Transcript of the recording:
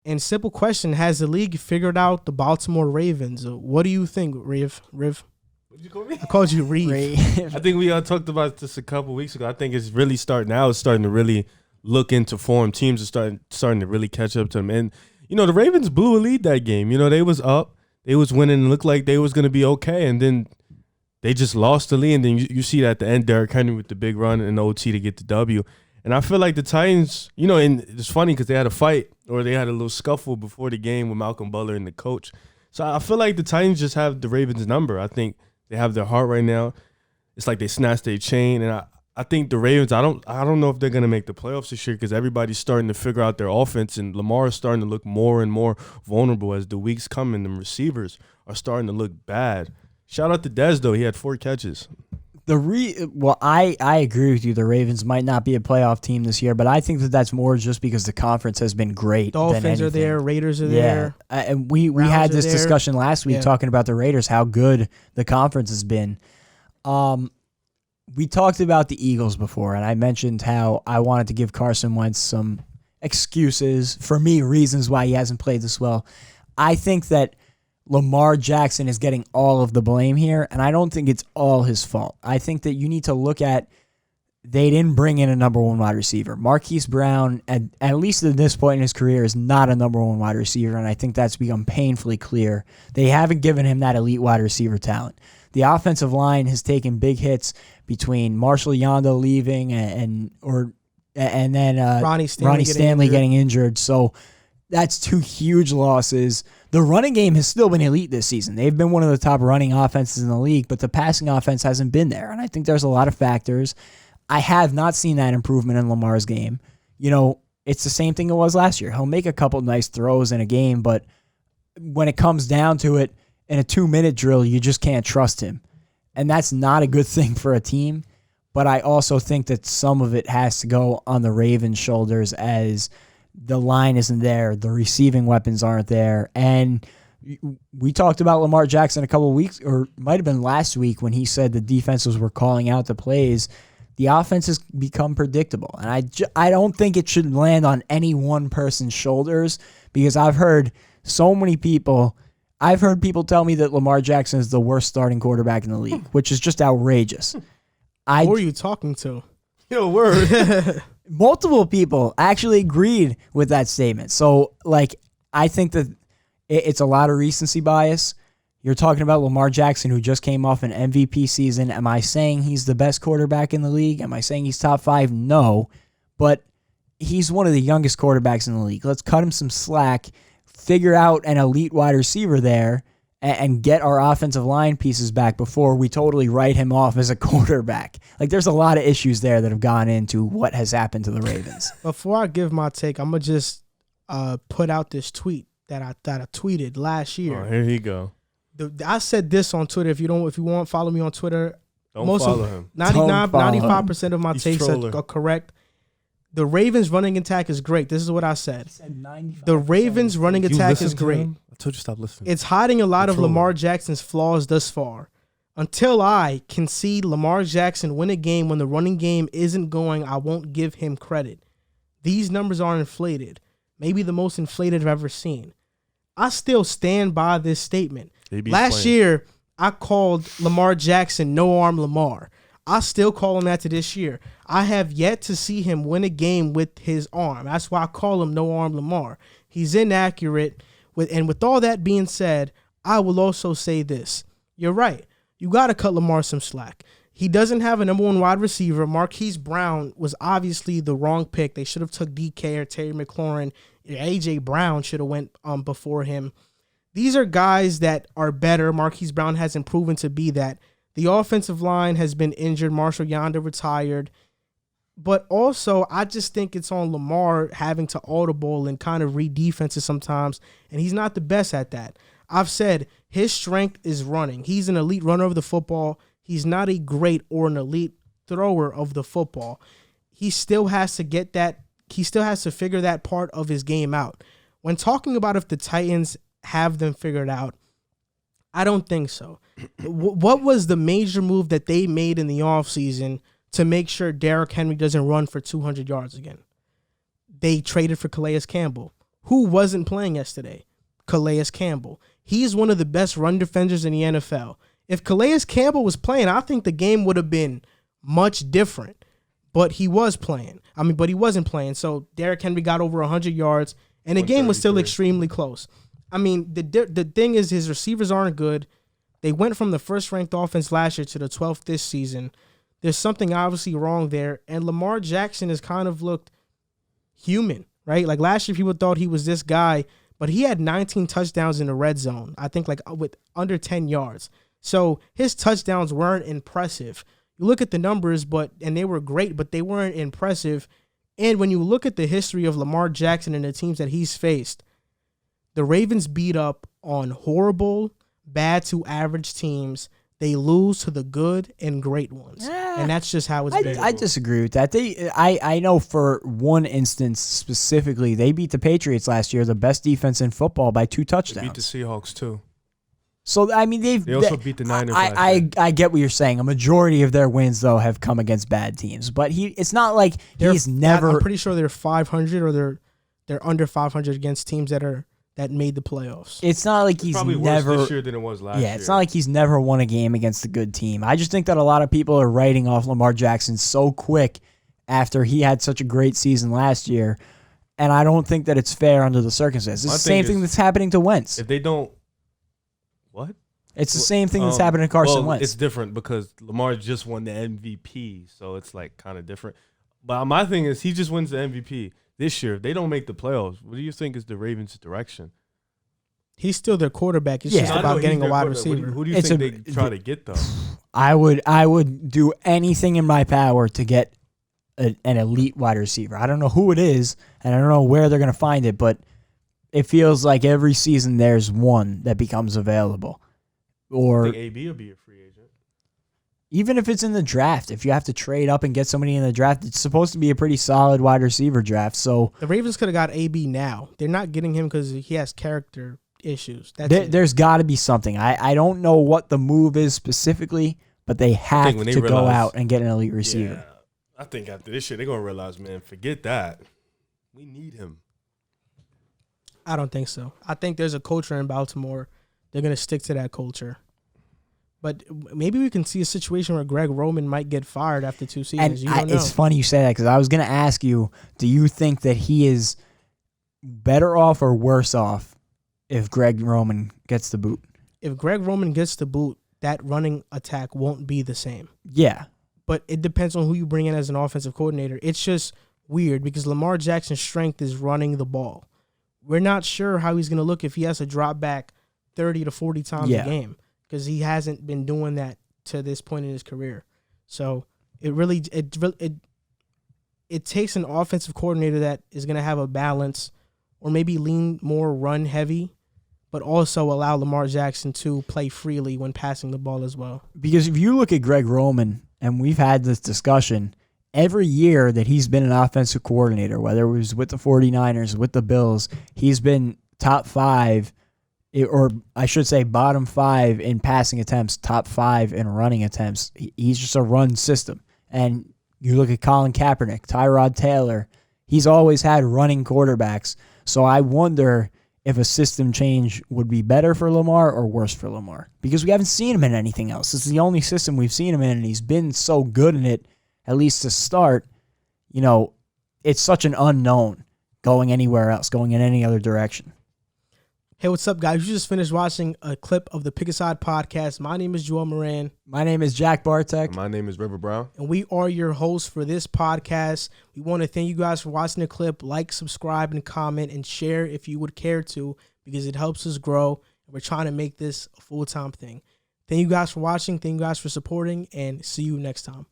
And simple question, has the league figured out the Baltimore Ravens? What do you think, Riv? What'd you call me? I called you Reeve. I think we talked about this a couple weeks ago. I think it's really starting now. It's starting to really look into form. Teams are starting to really catch up to them. And, the Ravens blew a lead that game. They was up. They was winning and looked like they was going to be okay. And then they just lost the lead. And then you see that at the end, Derrick Henry with the big run and OT to get the W. And I feel like the Titans, and it's funny because they had a fight or they had a little scuffle before the game with Malcolm Butler and the coach. So I feel like the Titans just have the Ravens' number. I think they have their heart right now. It's like they snatched their chain. And I think the Ravens, I don't know if they're going to make the playoffs this year because everybody's starting to figure out their offense. And Lamar is starting to look more and more vulnerable as the weeks come and the receivers are starting to look bad. Shout out to Dez, though. He had 4 catches. I agree with you. The Ravens might not be a playoff team this year, but I think that's more just because the conference has been great. Dolphins are there, Raiders are there. And we had this discussion last week talking about the Raiders, how good the conference has been. We talked about the Eagles before, and I mentioned how I wanted to give Carson Wentz some excuses, for me, reasons why he hasn't played this well. I think that Lamar Jackson is getting all of the blame here, and I don't think it's all his fault. I think that you need to look at they didn't bring in a number 1 wide receiver. Marquise Brown, at least at this point in his career, is not a number 1 wide receiver, and I think that's become painfully clear. They haven't given him that elite wide receiver talent. The offensive line has taken big hits between Marshall Yanda leaving and then Ronnie Stanley getting injured. So that's 2 huge losses. The running game has still been elite this season. They've been one of the top running offenses in the league, but the passing offense hasn't been there. And I think there's a lot of factors. I have not seen that improvement in Lamar's game. It's the same thing it was last year. He'll make a couple nice throws in a game, but when it comes down to it, in a 2-minute drill, you just can't trust him. And that's not a good thing for a team. But I also think that some of it has to go on the Ravens' shoulders as the line isn't there, the receiving weapons aren't there. And we talked about Lamar Jackson a couple of weeks, or it might have been last week when he said the defenses were calling out the plays. The offense has become predictable. And I don't think it should land on any one person's shoulders because I've heard people tell me that Lamar Jackson is the worst starting quarterback in the league, which is just outrageous. Who are you talking to? Yo, word. Multiple people actually agreed with that statement. So, I think that it's a lot of recency bias. You're talking about Lamar Jackson, who just came off an MVP season. Am I saying he's the best quarterback in the league? Am I saying he's top 5? No. But he's one of the youngest quarterbacks in the league. Let's cut him some slack, figure out an elite wide receiver there, and get our offensive line pieces back before we totally write him off as a quarterback. There's a lot of issues there that have gone into what has happened to the Ravens. Before I give my take, I'm going to just put out this tweet that I tweeted last year. Oh, here you go. I said this on Twitter. If you want, follow me on Twitter. Don't follow him. 95% of my takes are correct. The Ravens' running attack is great. This is what I said. The Ravens' running attack is great. I told you stop listening. It's hiding a lot of Lamar Jackson's flaws thus far. Until I can see Lamar Jackson win a game when the running game isn't going, I won't give him credit. These numbers are inflated. Maybe the most inflated I've ever seen. I still stand by this statement. Last year, I called Lamar Jackson no-arm Lamar. I still call him that to this year. I have yet to see him win a game with his arm. That's why I call him no-arm Lamar. He's inaccurate. With all that being said, I will also say this. You're right. You got to cut Lamar some slack. He doesn't have a number 1 wide receiver. Marquise Brown was obviously the wrong pick. They should have took DK or Terry McLaurin. A.J. Brown should have went before him. These are guys that are better. Marquise Brown hasn't proven to be that. The offensive line has been injured. Marshall Yanda retired. But also, I just think it's on Lamar having to audible and kind of read defenses sometimes, and he's not the best at that. I've said his strength is running. He's an elite runner of the football. He's not a great or an elite thrower of the football. He still has to get that. He still has to figure that part of his game out. When talking about if the Titans have them figured out, I don't think so. What was the major move that they made in the offseason to make sure Derrick Henry doesn't run for 200 yards again? They traded for Calais Campbell. Who wasn't playing yesterday? Calais Campbell. He's one of the best run defenders in the NFL. If Calais Campbell was playing, I think the game would have been much different. But he was playing. But he wasn't playing. So Derrick Henry got over 100 yards, and the game was still extremely close. The thing is, his receivers aren't good. They went from the first-ranked offense last year to the 12th this season. There's something obviously wrong there. And Lamar Jackson has kind of looked human, right? Like last year, people thought he was this guy, but he had 19 touchdowns in the red zone, I think like with under 10 yards. So his touchdowns weren't impressive. You look at the numbers, and they were great, but they weren't impressive. And when you look at the history of Lamar Jackson and the teams that he's faced, the Ravens beat up on horrible, bad to average teams. They lose to the good and great ones. And that's just how it's been. I disagree with that. I know for one instance specifically, they beat the Patriots last year, the best defense in football, by 2 touchdowns. They beat the Seahawks too. So, they also beat the Niners. I get what you're saying. A majority of their wins, though, have come against bad teams. But it's not like he's never... I'm pretty sure they're 500 or they're under 500 against teams that made the playoffs. It's not like he's probably never... worse this year than it was last year. Yeah, it's not like he's never won a game against a good team. I just think that a lot of people are writing off Lamar Jackson so quick after he had such a great season last year, and I don't think that it's fair under the circumstances. It's the same thing that's happening to Wentz. If they don't... What? It's the same thing that's happening to Carson Wentz. It's different because Lamar just won the MVP, so it's like kind of different. But my thing is, he just wins the MVP this year. If they don't make the playoffs, what do you think is the Ravens' direction? He's still their quarterback. It's just about getting a wide receiver. Who do you think they try to get, though? I would do anything in my power to get an elite wide receiver. I don't know who it is, and I don't know where they're going to find it, but it feels like every season there's one that becomes available. Or I think AB will be a free agent. Even if it's in the draft, if you have to trade up and get somebody in the draft, it's supposed to be a pretty solid wide receiver draft. So the Ravens could have got AB now. They're not getting him because he has character issues. There's got to be something. I don't know what the move is specifically, but they have to go out and get an elite receiver. Yeah, I think after this year, they're going to realize, man, forget that. We need him. I don't think so. I think there's a culture in Baltimore. They're going to stick to that culture. But maybe we can see a situation where Greg Roman might get fired after 2 seasons. It's funny you say that because I was going to ask you, do you think that he is better off or worse off if Greg Roman gets the boot? If Greg Roman gets the boot, that running attack won't be the same. Yeah. But it depends on who you bring in as an offensive coordinator. It's just weird because Lamar Jackson's strength is running the ball. We're not sure how he's going to look if he has to drop back 30 to 40 times a game because he hasn't been doing that to this point in his career. So it takes an offensive coordinator that is going to have a balance or maybe lean more run heavy, but also allow Lamar Jackson to play freely when passing the ball as well. Because if you look at Greg Roman, and we've had this discussion, every year that he's been an offensive coordinator, whether it was with the 49ers, with the Bills, he's been top 5, or I should say bottom 5 in passing attempts, top 5 in running attempts. He's just a run system. And you look at Colin Kaepernick, Tyrod Taylor, he's always had running quarterbacks. So I wonder if a system change would be better for Lamar or worse for Lamar. Because we haven't seen him in anything else. This is the only system we've seen him in, and he's been so good in it, at least to start. You know, it's such an unknown going anywhere else, going in any other direction. Hey, what's up, guys? You just finished watching a clip of the Pick a Side podcast. My name is Joel Moran. My name is Jack Barteck. And my name is River Brown. And we are your hosts for this podcast. We want to thank you guys for watching the clip. Like, subscribe, and comment, and share if you would care to, because it helps us grow. And we're trying to make this a full-time thing. Thank you guys for watching. Thank you guys for supporting, and see you next time.